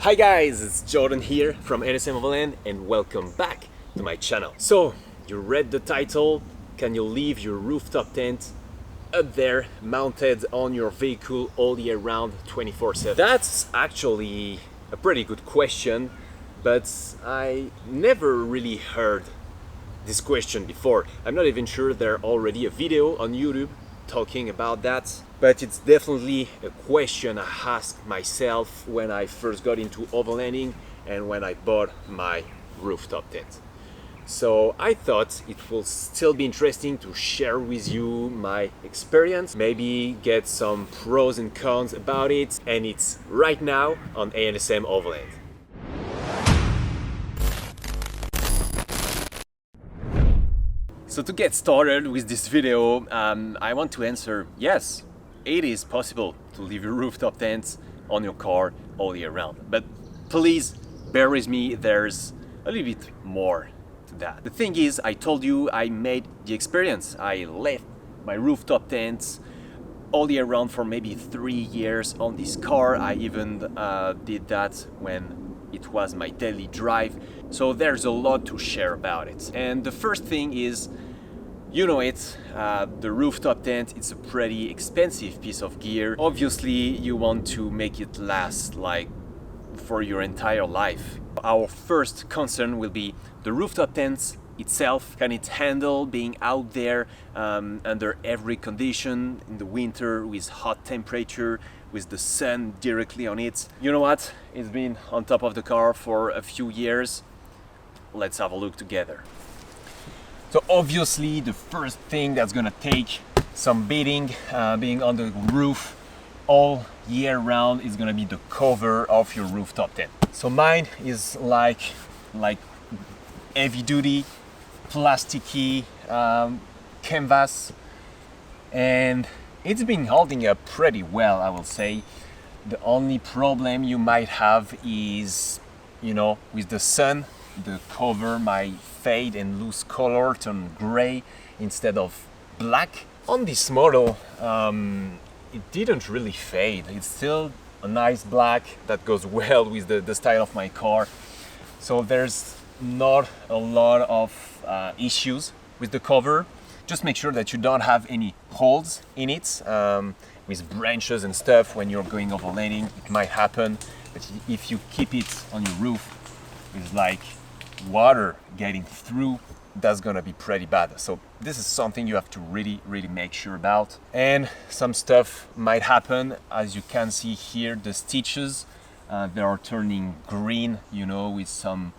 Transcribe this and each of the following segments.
Hi guys, it's Jordan here from Lizanne and welcome back to my channel. So, you read the title, can you leave your rooftop tent up there mounted on your vehicle all year round 24/7? That's actually a pretty good question, but I never really heard this question before. I'm not even sure there's already a video on YouTube talking about that, but it's definitely a question I asked myself when I first got into overlanding and when I bought my rooftop tent. So I thought it will still be interesting to share with you my experience, maybe get some pros and cons about it, and it's right now on ANSM Overland. So to get started with this video, I want to answer yes, it is possible to leave your rooftop tent on your car all year round. But please bear with me, there's a little bit more to that. The thing is, I told you I made the experience. I left my rooftop tent all year round for maybe 3 years on this car. I even did that when it was my daily drive. So there's a lot to share about it. And the first thing is, you know it, the rooftop tent, it's a pretty expensive piece of gear. Obviously, you want to make it last like for your entire life. Our first concern will be the rooftop tent itself. Can it handle being out there under every condition in the winter with hot temperature, with the sun directly on it? You know what? It's been on top of the car for a few years. Let's have a look together. So obviously the first thing that's gonna take some beating, being on the roof all year round, is gonna be the cover of your rooftop tent. So mine is like heavy duty, plasticky canvas, and it's been holding up pretty well, I will say. The only problem you might have is, you know, with the sun, the cover might fade and lose color, turn gray instead of black. On this model, it didn't really fade. It's still a nice black that goes well with the style of my car. So there's not a lot of issues with the cover. Just make sure that you don't have any holes in it with branches and stuff. When you're going overlanding, it might happen. But if you keep it on your roof with like water getting through, that's gonna be pretty bad. So this is something you have to really make sure about. And some stuff might happen. As you can see here, the stitches, they are turning green, you know, with some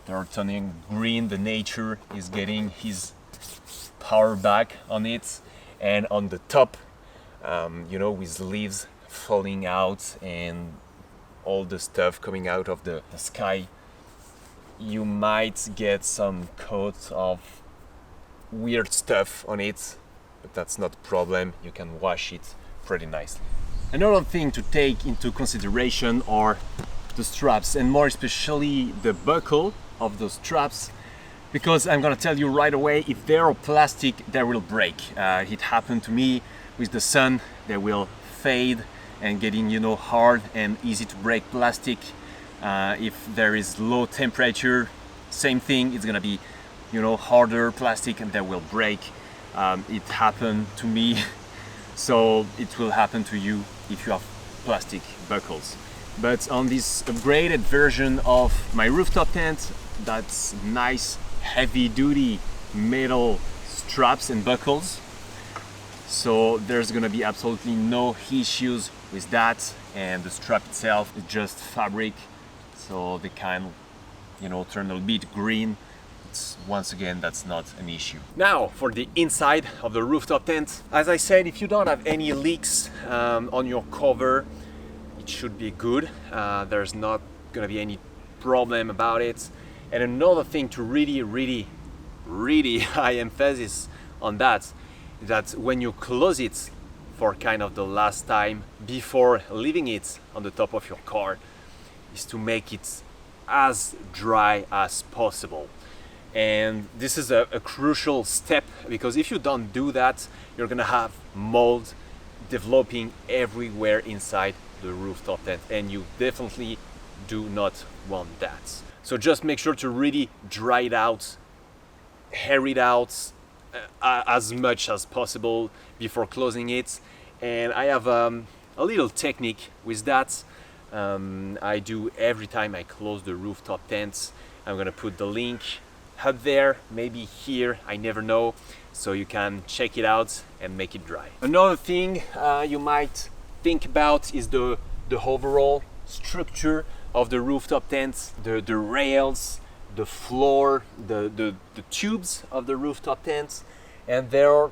they are turning green. The nature is getting his power back on it. And on the top, you know, with leaves falling out and all the stuff coming out of the sky, you might get some coat of weird stuff on it, but that's not a problem. You can wash it pretty nicely. Another thing to take into consideration are the straps, and more especially the buckle of those straps, because I'm gonna tell you right away, if they are plastic, they will break. It happened to me with the sun. They will fade and getting, you know, hard and easy to break plastic. If there is low temperature, same thing, it's gonna be, you know, harder plastic and they will break. It happened to me, so it will happen to you if you have plastic buckles. But on this upgraded version of my rooftop tent, that's nice heavy duty metal straps and buckles. So there's gonna be absolutely no issues with that, and the strap itself is just fabric. So they can, you know, turn a bit green. Once again, that's not an issue. Now for the inside of the rooftop tent. As I said, if you don't have any leaks on your cover, it should be good. There's not gonna be any problem about it. And another thing to really high emphasis on that when you close it for kind of the last time before leaving it on the top of your car, is to make it as dry as possible. And this is a crucial step, because if you don't do that, you're gonna have mold developing everywhere inside the rooftop tent, and you definitely do not want that. So just make sure to really dry it out, air it out as much as possible before closing it. And I have a little technique with that. I do every time I close the rooftop tent. I'm gonna put the link up there, maybe here, I never know, so you can check it out and make it dry. Another thing you might think about is the overall structure of the rooftop tent, the rails, the floor, the tubes of the rooftop tents. And they're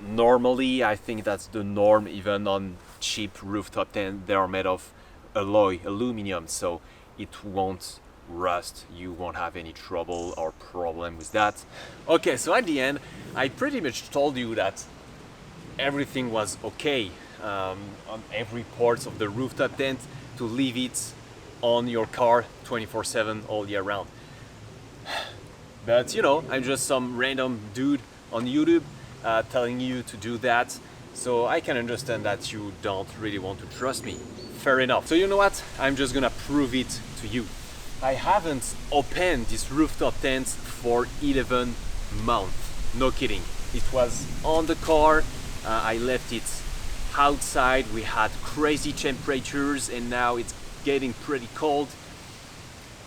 normally, I think that's the norm even on cheap rooftop tents, they are made of aluminum, so it won't rust, you won't have any trouble or problem with that. Okay, so at the end I pretty much told you that everything was okay on every part of the rooftop tent to leave it on your car 24/7 all year round. But you know, I'm just some random dude on YouTube telling you to do that, so I can understand that you don't really want to trust me. Fair enough. So you know what? I'm just gonna prove it to you. I haven't opened this rooftop tent for 11 months. No kidding. It was on the car. I left it outside. We had crazy temperatures and now it's getting pretty cold.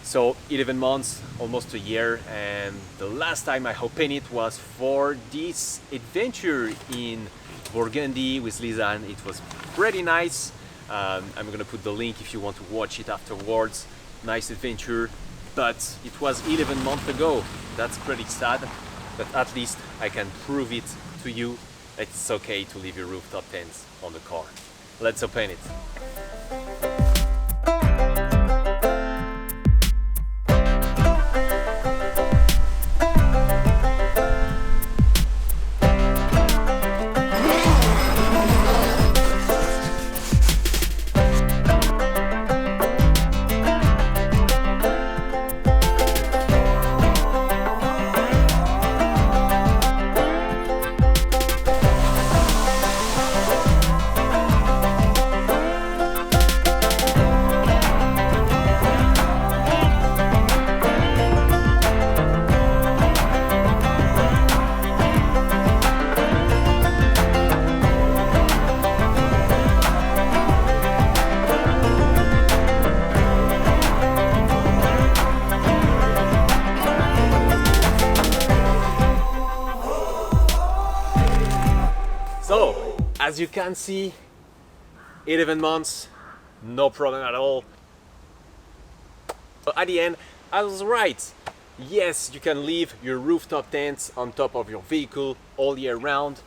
So 11 months, almost a year, and the last time I opened it was for this adventure in Burgundy with Lizanne. It was pretty nice. I'm gonna put the link if you want to watch it afterwards. Nice adventure, but it was 11 months ago. That's pretty sad, but at least I can prove it to you that it's okay to leave your rooftop tents on the car. Let's open it. So, as you can see, 11 months, no problem at all. But at the end, I was right. Yes, you can leave your rooftop tents on top of your vehicle all year round.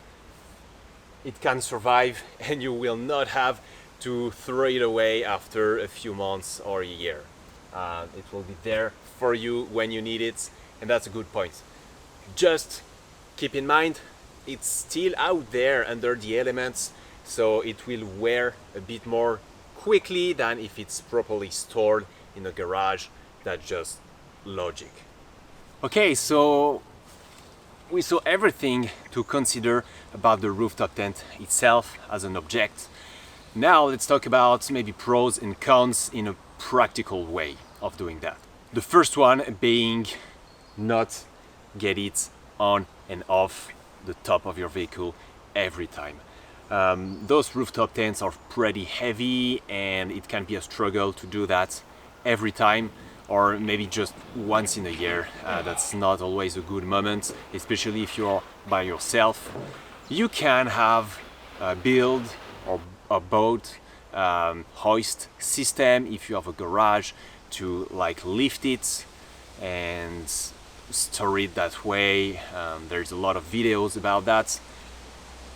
It can survive and you will not have to throw it away after a few months or a year. It will be there for you when you need it, and that's a good point. Just keep in mind, it's still out there under the elements, so it will wear a bit more quickly than if it's properly stored in a garage. That's just logic. Okay, so we saw everything to consider about the rooftop tent itself as an object. Now let's talk about maybe pros and cons in a practical way of doing that. The first one being not get it on and off the top of your vehicle every time. Those rooftop tents are pretty heavy and it can be a struggle to do that every time, or maybe just once in a year. That's not always a good moment, especially if you're by yourself. You can have a build or a boat hoist system if you have a garage to like lift it and store it that way. There's a lot of videos about that,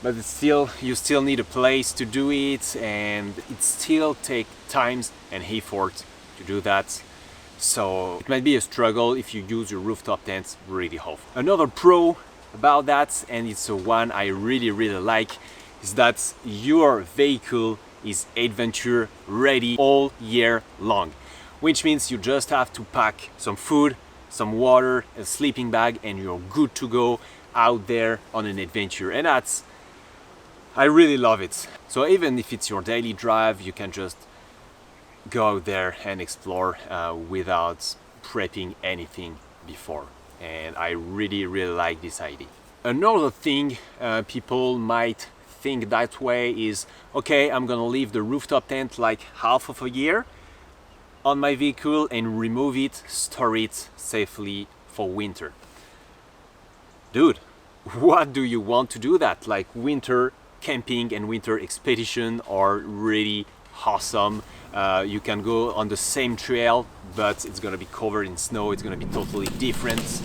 but it's still, you still need a place to do it, and it still takes time and effort to do that. So it might be a struggle if you use your rooftop tents really often. Another pro about that, and it's a one I really like, is that your vehicle is adventure ready all year long, which means you just have to pack some food, some water, a sleeping bag, and you're good to go out there on an adventure. And that's I really love it. So even if it's your daily drive, you can just go out there and explore without prepping anything before. And I really like this idea. Another thing people might think that way is, okay, I'm gonna leave the rooftop tent like half of a year on my vehicle and remove it, store it safely for winter. Dude, what do you want to do that? Like, winter camping and winter expedition are really awesome. You can go on the same trail, but it's gonna be covered in snow. It's gonna be totally different.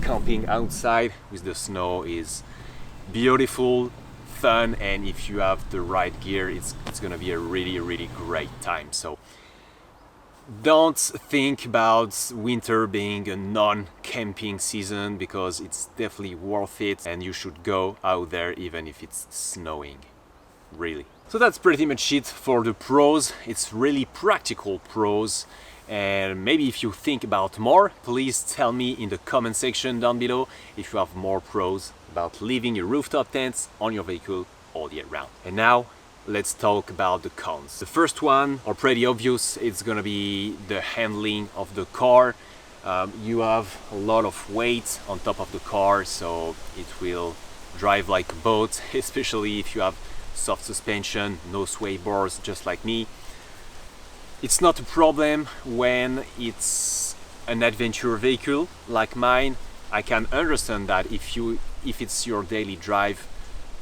Camping outside with the snow is beautiful, fun, and if you have the right gear, it's gonna be a really great time. So don't think about winter being a non-camping season, because it's definitely worth it and you should go out there even if it's snowing, really. So that's pretty much it for the pros. It's really practical pros, and maybe if you think about more, please tell me in the comment section down below if you have more pros about leaving your rooftop tents on your vehicle all year round. And now let's talk about the cons. The first one are pretty obvious. It's gonna be the handling of the car. You have a lot of weight on top of the car, so it will drive like a boat, especially if you have soft suspension, no sway bars, just like me. It's not a problem when it's an adventure vehicle like mine. I can understand that if it's your daily drive,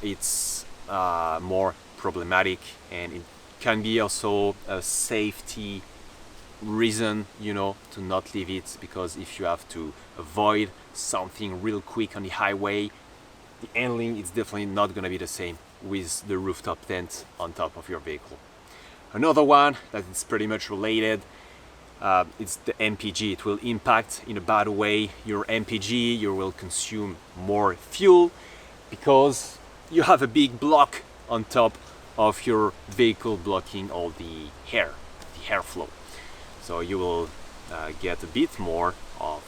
it's more problematic, and it can be also a safety reason, you know, to not leave it, because if you have to avoid something real quick on the highway, the handling is definitely not going to be the same with the rooftop tent on top of your vehicle. Another one that is pretty much related, it's the MPG. It will impact in a bad way your MPG. You will consume more fuel because you have a big block on top of your vehicle blocking all the airflow. So you will get a bit more of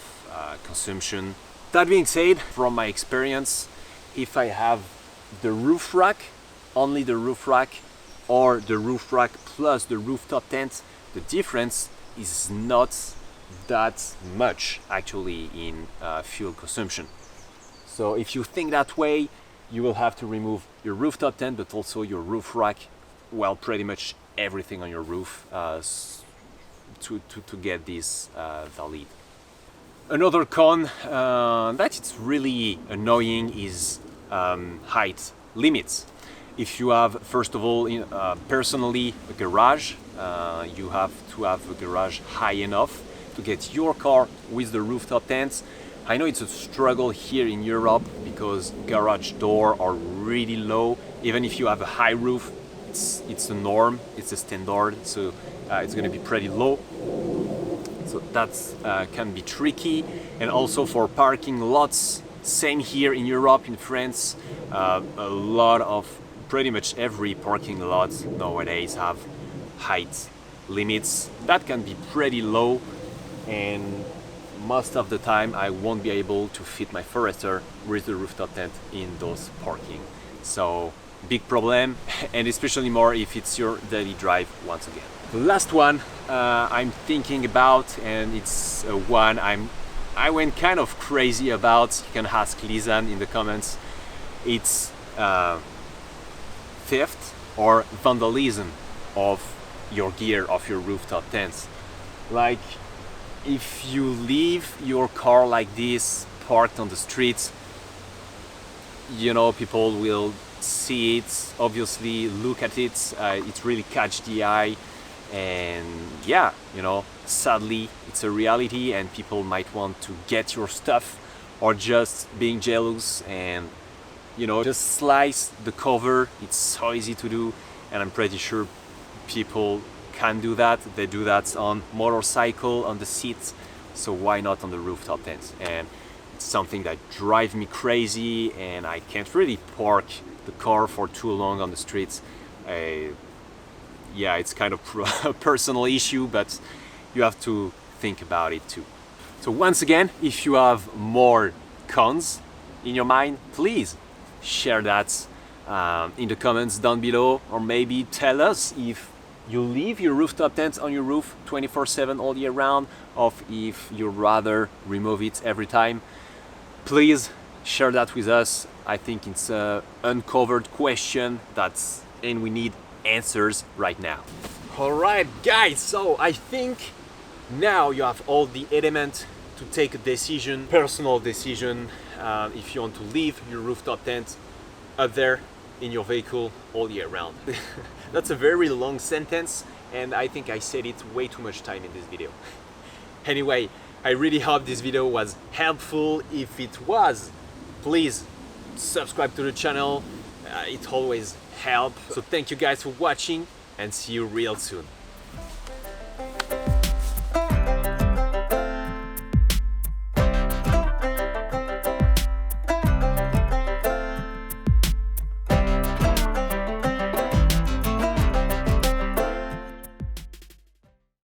consumption. That being said, from my experience, if I have the roof rack, only the roof rack, or the roof rack plus the rooftop tent, the difference is not that much actually in fuel consumption. So if you think that way, you will have to remove your rooftop tent, but also your roof rack, well, pretty much everything on your roof to get this valid. Another con that it's really annoying is height limits. If you have, first of all, personally a garage, you have to have a garage high enough to get your car with the rooftop tents. I know it's a struggle here in Europe because garage doors are really low. Even if you have a high roof, it's a norm, it's a standard, so it's going to be pretty low. So that can be tricky. And also for parking lots, same here in Europe, in France, a lot of, pretty much every parking lot nowadays have height limits that can be pretty low, and most of the time I won't be able to fit my Forester with the rooftop tent in those parking. So big problem, and especially more if it's your daily drive once again. The last one I'm thinking about, and it's one I went kind of crazy about. You can ask Lizanne in the comments. It's theft or vandalism of your gear, of your rooftop tents. Like, if you leave your car like this parked on the streets, you know, people will see it, obviously look at it, it really catch the eye, and yeah, you know, sadly it's a reality, and people might want to get your stuff or just being jealous and, you know, just slice the cover. It's so easy to do, and I'm pretty sure people can do that. They do that on motorcycle, on the seats, so why not on the rooftop tents? And it's something that drives me crazy, and I can't really park the car for too long on the streets. Yeah, it's kind of a personal issue, but you have to think about it too. So once again, if you have more cons in your mind, please share that in the comments down below, or maybe tell us if you leave your rooftop tent on your roof 24/7 all year round, or if you'd rather remove it every time. Please share that with us. I think it's an uncovered question and we need answers right now. Alright guys, so I think now you have all the elements to take a decision, personal decision, if you want to leave your rooftop tent up there in your vehicle all year round. That's a very long sentence, and I think I said it way too much time in this video. Anyway, I really hope this video was helpful. If it was, please subscribe to the channel. It always helps. So thank you guys for watching, and see you real soon.